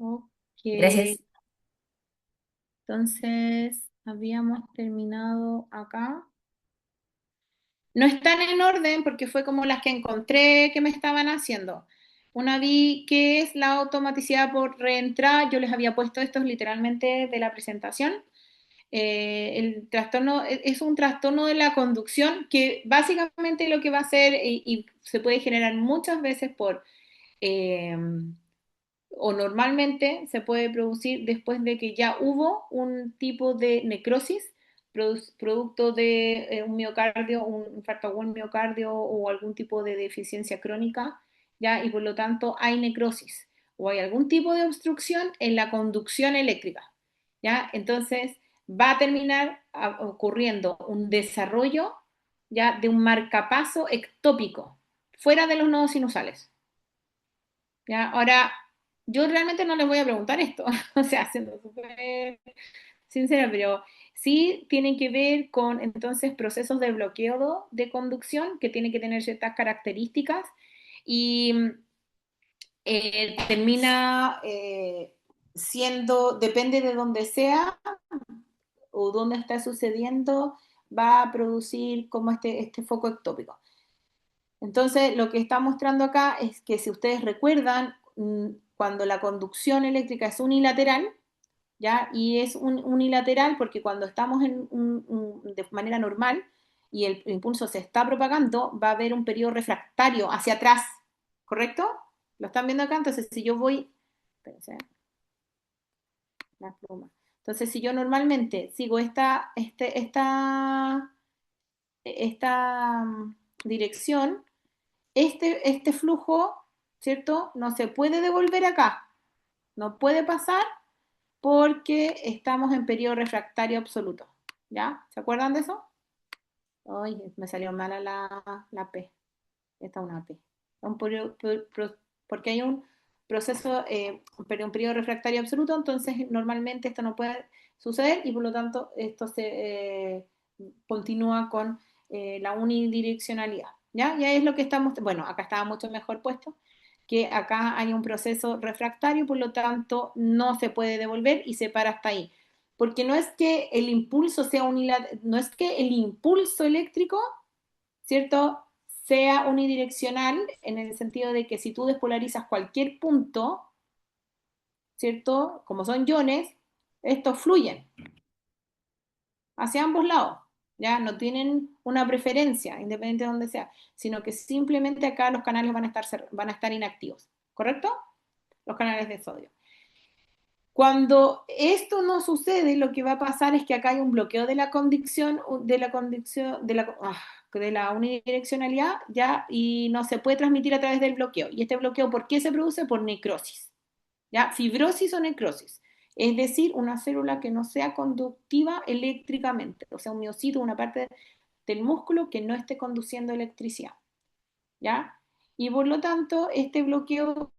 Ok, Gracias. entonces habíamos terminado acá. No están en orden porque fue como las que encontré que me estaban haciendo. Una vi que es la automaticidad por reentrada. Yo les había puesto estos literalmente de la presentación. El trastorno es un trastorno de la conducción que básicamente lo que va a hacer y se puede generar muchas veces por eh, o normalmente se puede producir después de que ya hubo un tipo de necrosis producto de un miocardio, un infarto agudo en miocardio o algún tipo de deficiencia crónica, ya, y por lo tanto hay necrosis o hay algún tipo de obstrucción en la conducción eléctrica, ya, entonces va a terminar ocurriendo un desarrollo ya de un marcapaso ectópico fuera de los nodos sinusales. ¿Ya? Ahora, yo realmente no les voy a preguntar esto, o sea, siendo súper sincera, pero sí tienen que ver con entonces procesos de bloqueo de conducción que tienen que tener ciertas características y termina siendo, depende de dónde sea o dónde está sucediendo, va a producir como este foco ectópico. Entonces, lo que está mostrando acá es que si ustedes recuerdan, cuando la conducción eléctrica es unilateral, ¿ya? Y es unilateral porque cuando estamos de manera normal y el impulso se está propagando, va a haber un periodo refractario hacia atrás, ¿correcto? ¿Lo están viendo acá? Entonces, si yo voy, espérense, la pluma. Entonces, si yo normalmente sigo esta dirección, este flujo, ¿cierto? No se puede devolver acá, no puede pasar porque estamos en periodo refractario absoluto, ¿ya? ¿Se acuerdan de eso? Ay, me salió mala la P, esta es una P. Porque hay un proceso, un periodo refractario absoluto, entonces normalmente esto no puede suceder y por lo tanto esto se continúa con la unidireccionalidad. ¿Ya? Ya es lo que estamos, bueno, acá estaba mucho mejor puesto, que acá hay un proceso refractario, por lo tanto no se puede devolver y se para hasta ahí. Porque no es que el impulso sea unilateral, no es que el impulso eléctrico, ¿cierto?, sea unidireccional en el sentido de que si tú despolarizas cualquier punto, ¿cierto? Como son iones, estos fluyen hacia ambos lados, ¿ya? No tienen una preferencia, independiente de donde sea, sino que simplemente acá los canales van a estar inactivos, ¿correcto? Los canales de sodio. Cuando esto no sucede, lo que va a pasar es que acá hay un bloqueo de la unidireccionalidad, ya, y no se puede transmitir a través del bloqueo. ¿Y este bloqueo por qué se produce? Por necrosis, ya, fibrosis o necrosis. Es decir, una célula que no sea conductiva eléctricamente, o sea, un miocito, una parte del músculo que no esté conduciendo electricidad, ¿ya? Y por lo tanto, este bloqueo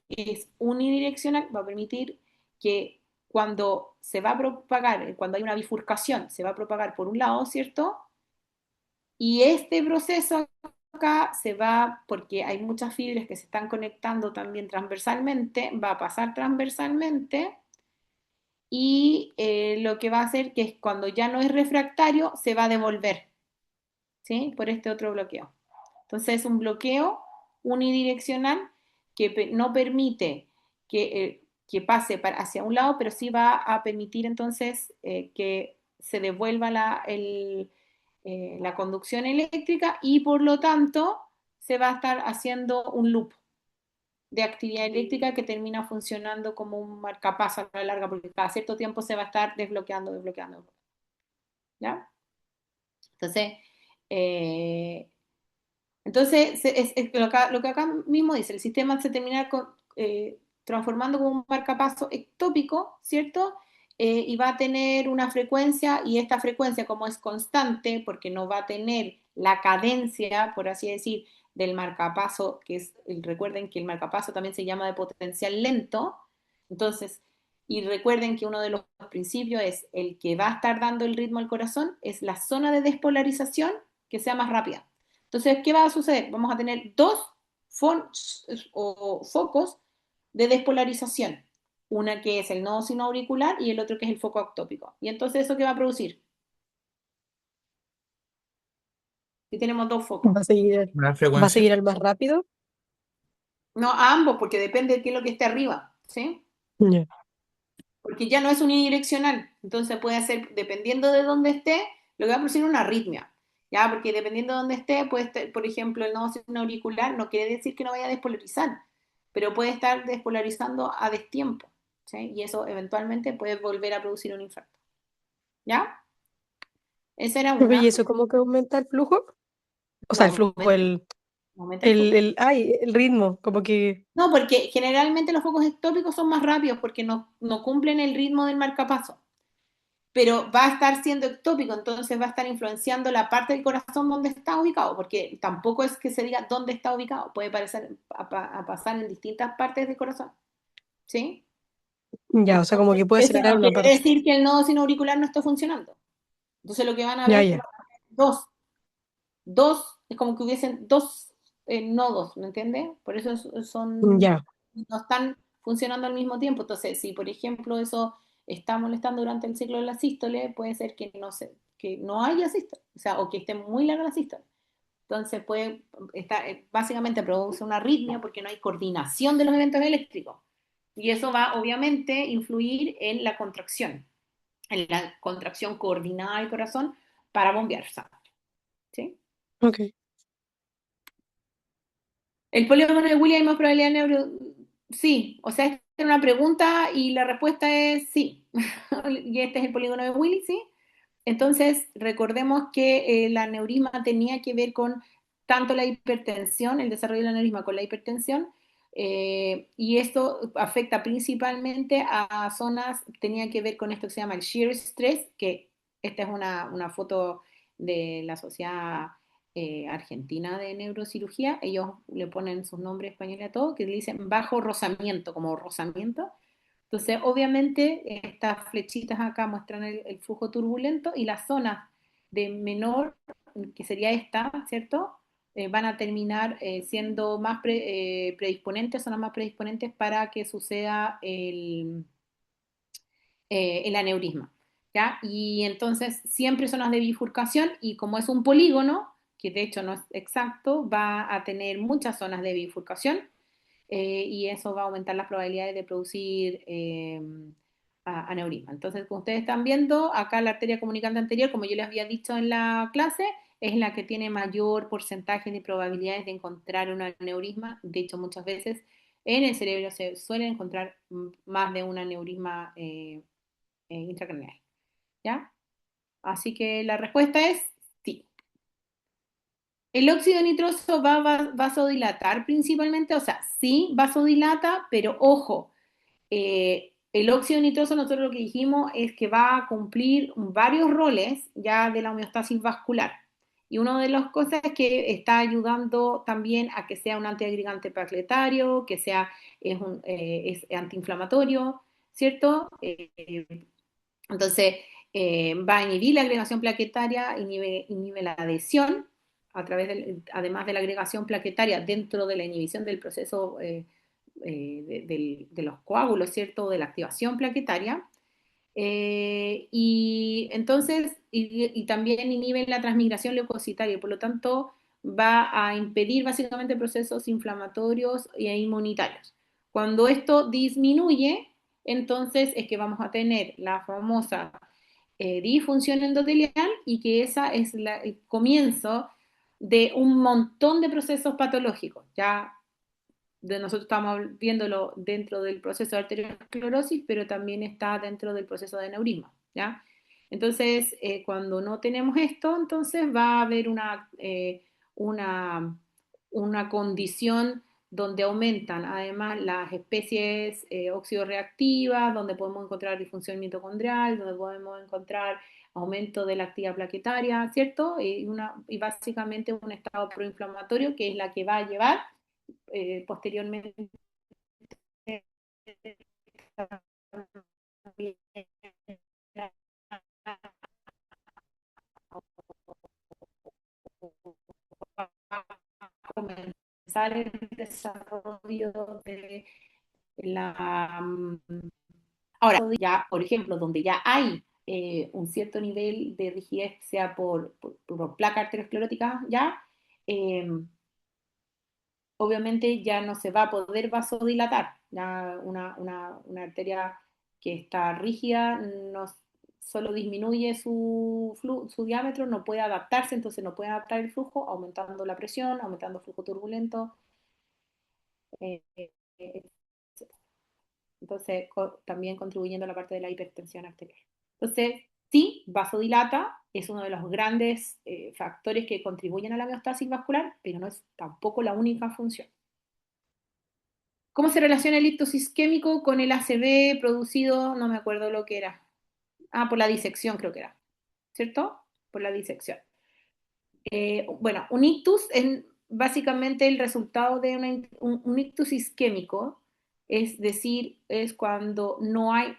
es unidireccional, va a permitir que cuando se va a propagar, cuando hay una bifurcación, se va a propagar por un lado, ¿cierto? Y este proceso acá se va, porque hay muchas fibras que se están conectando también transversalmente, va a pasar transversalmente y lo que va a hacer que es cuando ya no es refractario, se va a devolver, ¿sí? Por este otro bloqueo. Entonces es un bloqueo unidireccional que no permite que pase hacia un lado, pero sí va a permitir entonces que se devuelva la conducción eléctrica y por lo tanto se va a estar haciendo un loop de actividad eléctrica que termina funcionando como un marcapaso a la larga, porque cada cierto tiempo se va a estar desbloqueando, desbloqueando, ¿ya? Entonces, eh, lo que acá mismo dice, el sistema se termina transformando como un marcapaso ectópico, ¿cierto? Y va a tener una frecuencia, y esta frecuencia, como es constante, porque no va a tener la cadencia, por así decir, del marcapaso, recuerden que el marcapaso también se llama de potencial lento, entonces, y recuerden que uno de los principios es el que va a estar dando el ritmo al corazón, es la zona de despolarización que sea más rápida. Entonces, ¿qué va a suceder? Vamos a tener dos focos de despolarización. Una que es el nodo sinoauricular y el otro que es el foco ectópico. Y entonces, ¿eso qué va a producir? Si tenemos dos focos. Va a seguir, Una va a frecuencia. seguir al más rápido. No, a ambos, porque depende de qué es lo que esté arriba, ¿sí? Ya. Porque ya no es unidireccional. Entonces puede ser, dependiendo de dónde esté, lo que va a producir una arritmia. ¿Ya? Porque dependiendo de dónde esté, puede estar, por ejemplo, el nodo auricular no quiere decir que no vaya a despolarizar, pero puede estar despolarizando a destiempo, ¿sí? Y eso eventualmente puede volver a producir un infarto. ¿Ya? Esa era Profe, una. ¿y eso cómo que aumenta el flujo? O No, sea, el flujo, aumenta el flujo. el ritmo, como que, No, porque generalmente los focos ectópicos son más rápidos porque no cumplen el ritmo del marcapaso. Pero va a estar siendo ectópico, entonces va a estar influenciando la parte del corazón donde está ubicado, porque tampoco es que se diga dónde está ubicado, puede parecer a pasar en distintas partes del corazón, ¿sí? ya, o sea, como Entonces, que puede eso acelerar no una quiere parte. decir que el nodo sinoauricular no esté funcionando. Entonces, lo que van a ver Ya, es que ya, van a haber dos, es como que hubiesen dos nodos, ¿me entiendes? Por eso ya, no están funcionando al mismo tiempo. Entonces, si por ejemplo eso está molestando durante el ciclo de la sístole, puede ser que que no haya sístole, o sea, o que esté muy larga la sístole. Entonces puede estar, básicamente produce una arritmia porque no hay coordinación de los eventos eléctricos. Y eso va obviamente a influir en la contracción coordinada del corazón para bombear sangre, ¿sí? ok. El polígono de Willy hay más probabilidad de Sí, o sea, esta es una pregunta y la respuesta es sí. Y este es el polígono de Willy, sí. Entonces, recordemos que el aneurisma tenía que ver con tanto la hipertensión, el desarrollo del aneurisma con la hipertensión, y esto afecta principalmente a zonas, tenía que ver con esto que se llama el shear stress, que esta es una foto de la Sociedad Argentina de Neurocirugía, ellos le ponen sus nombres españoles a todo, que le dicen bajo rozamiento, como rozamiento. Entonces, obviamente, estas flechitas acá muestran el flujo turbulento y las zonas de menor, que sería esta, ¿cierto? Van a terminar siendo más predisponentes, zonas más predisponentes para que suceda el aneurisma, ¿ya? Y entonces, siempre zonas de bifurcación y como es un polígono, que de hecho no es exacto, va a tener muchas zonas de bifurcación y eso va a aumentar las probabilidades de producir aneurisma. Entonces, como ustedes están viendo, acá la arteria comunicante anterior, como yo les había dicho en la clase, es la que tiene mayor porcentaje de probabilidades de encontrar un aneurisma. De hecho, muchas veces en el cerebro se suele encontrar más de un aneurisma intracraneal. ¿Ya? Así que la respuesta es sí. El óxido nitroso va a vasodilatar principalmente, o sea, sí vasodilata, pero ojo, el óxido nitroso nosotros lo que dijimos es que va a cumplir varios roles ya de la homeostasis vascular. Y una de las cosas es que está ayudando también a que sea un antiagregante plaquetario, que sea, es antiinflamatorio, ¿cierto? Entonces, va a inhibir la agregación plaquetaria, inhibe la adhesión, además de la agregación plaquetaria dentro de la inhibición del proceso de los coágulos, ¿cierto? De la activación plaquetaria. Y entonces, y también inhibe la transmigración leucocitaria, por lo tanto, va a impedir básicamente procesos inflamatorios e inmunitarios. Cuando esto disminuye, entonces es que vamos a tener la famosa disfunción endotelial y que esa es el comienzo de un montón de procesos patológicos. Ya nosotros estamos viéndolo dentro del proceso de arteriosclerosis, pero también está dentro del proceso de aneurisma, ¿ya? Entonces, cuando no tenemos esto, entonces va a haber una, una condición donde aumentan además las especies oxidorreactivas, donde podemos encontrar disfunción mitocondrial, donde podemos encontrar aumento de la actividad plaquetaria, ¿cierto? Y básicamente un estado proinflamatorio que es la que va a llevar posteriormente comenzar el desarrollo de La, ahora, ya, por ejemplo, donde ya hay un cierto nivel de rigidez, sea por placa arteriosclerótica, ya, eh, obviamente ya no se va a poder vasodilatar. Ya una arteria que está rígida no solo disminuye su diámetro, no puede adaptarse, entonces no puede adaptar el flujo, aumentando la presión, aumentando el flujo turbulento. Eh, eh, entonces, también contribuyendo a la parte de la hipertensión arterial. Entonces, sí, vasodilata, es uno de los grandes factores que contribuyen a la homeostasis vascular, pero no es tampoco la única función. ¿Cómo se relaciona el ictus isquémico con el ACV producido? No me acuerdo lo que era. Ah, por la disección creo que era, ¿cierto? Por la disección. Bueno, un ictus es básicamente el resultado de un ictus isquémico, es decir, es cuando no hay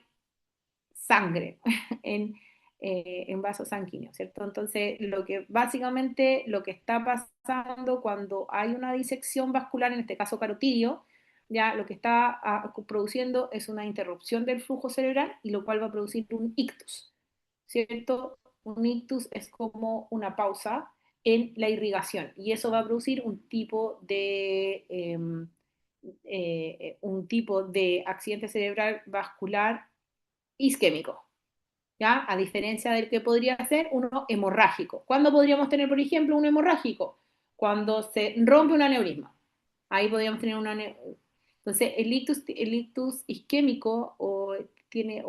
sangre en vasos sanguíneos, ¿cierto? Entonces, básicamente lo que está pasando cuando hay una disección vascular, en este caso carotidio, ya lo que está produciendo es una interrupción del flujo cerebral y lo cual va a producir un ictus, ¿cierto? Un ictus es como una pausa en la irrigación y eso va a producir un tipo de accidente cerebral vascular isquémico, ¿ya? A diferencia del que podría ser uno hemorrágico. ¿Cuándo podríamos tener, por ejemplo, un hemorrágico? Cuando se rompe un aneurisma. Ahí podríamos tener Entonces, el ictus isquémico tiene,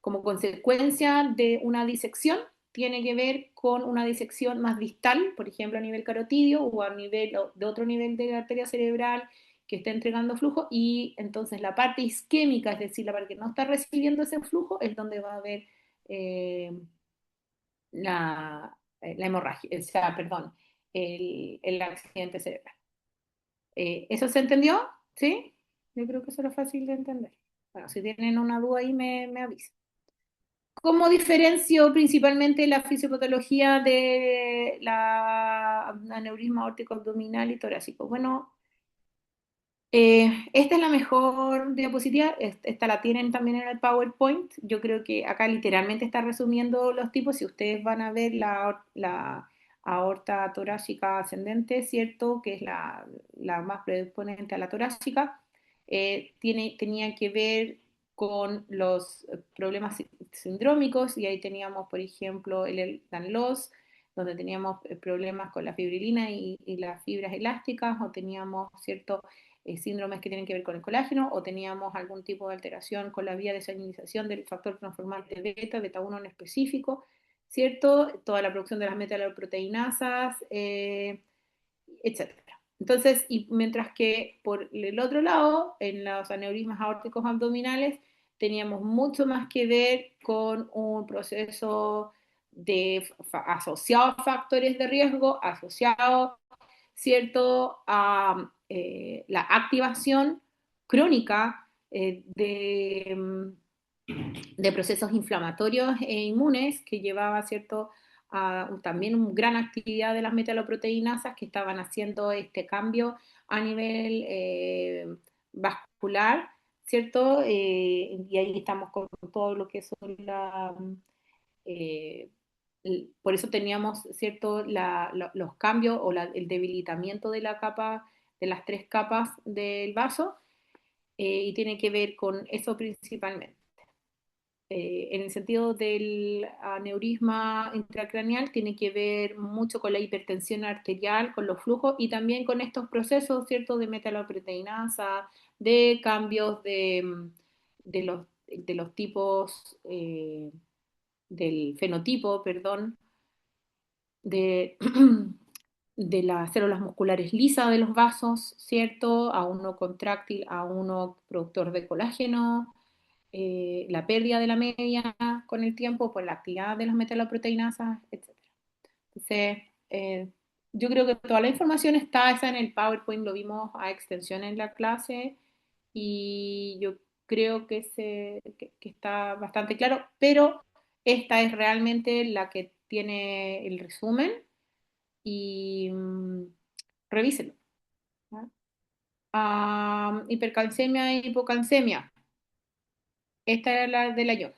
como consecuencia de una disección, tiene que ver con una disección más distal, por ejemplo, a nivel carotidio o a nivel de otro nivel de la arteria cerebral que está entregando flujo, y entonces la parte isquémica, es decir, la parte que no está recibiendo ese flujo, es donde va a haber eh, la hemorragia, o sea, perdón, el accidente cerebral. ¿Eso se entendió? ¿Sí? Yo creo que eso era fácil de entender. Bueno, si tienen una duda ahí me avisan. ¿Cómo diferencio principalmente la fisiopatología de la aneurisma aórtico abdominal y torácico? Bueno, esta es la mejor diapositiva, esta la tienen también en el PowerPoint. Yo creo que acá literalmente está resumiendo los tipos. Si ustedes van a ver la aorta torácica ascendente, ¿cierto? Que es la más predisponente a la torácica, tenía que ver con los problemas sindrómicos y ahí teníamos, por ejemplo, el Danlos, donde teníamos problemas con la fibrilina y las fibras elásticas, o teníamos, ¿cierto? Síndromes que tienen que ver con el colágeno, o teníamos algún tipo de alteración con la vía de señalización del factor transformante beta, beta 1 en específico, ¿cierto? Toda la producción de las metaloproteinasas, etcétera. Entonces, y mientras que por el otro lado, en los aneurismas aórticos abdominales, teníamos mucho más que ver con un proceso asociado a factores de riesgo, asociado, ¿cierto?, a la activación crónica de procesos inflamatorios e inmunes que llevaba, ¿cierto?, a también una gran actividad de las metaloproteinasas que estaban haciendo este cambio a nivel vascular, ¿cierto? Y ahí estamos con todo lo que son eh, por eso teníamos, ¿cierto?, los cambios o el debilitamiento de la capa, de las tres capas del vaso, y tiene que ver con eso principalmente. En el sentido del aneurisma intracraneal, tiene que ver mucho con la hipertensión arterial, con los flujos y también con estos procesos, ¿cierto?, de metaloproteinasa, de cambios de los tipos, del fenotipo, perdón, de, de las células musculares lisas de los vasos, ¿cierto? A uno contráctil, a uno productor de colágeno, la pérdida de la media con el tiempo por la actividad de las metaloproteinasas, etc. Entonces, yo creo que toda la información está esa en el PowerPoint, lo vimos a extensión en la clase y yo creo que está bastante claro, pero esta es realmente la que tiene el resumen y revísenlo, ¿no? Hipercalcemia e hipocalcemia. Esta era la de la yo.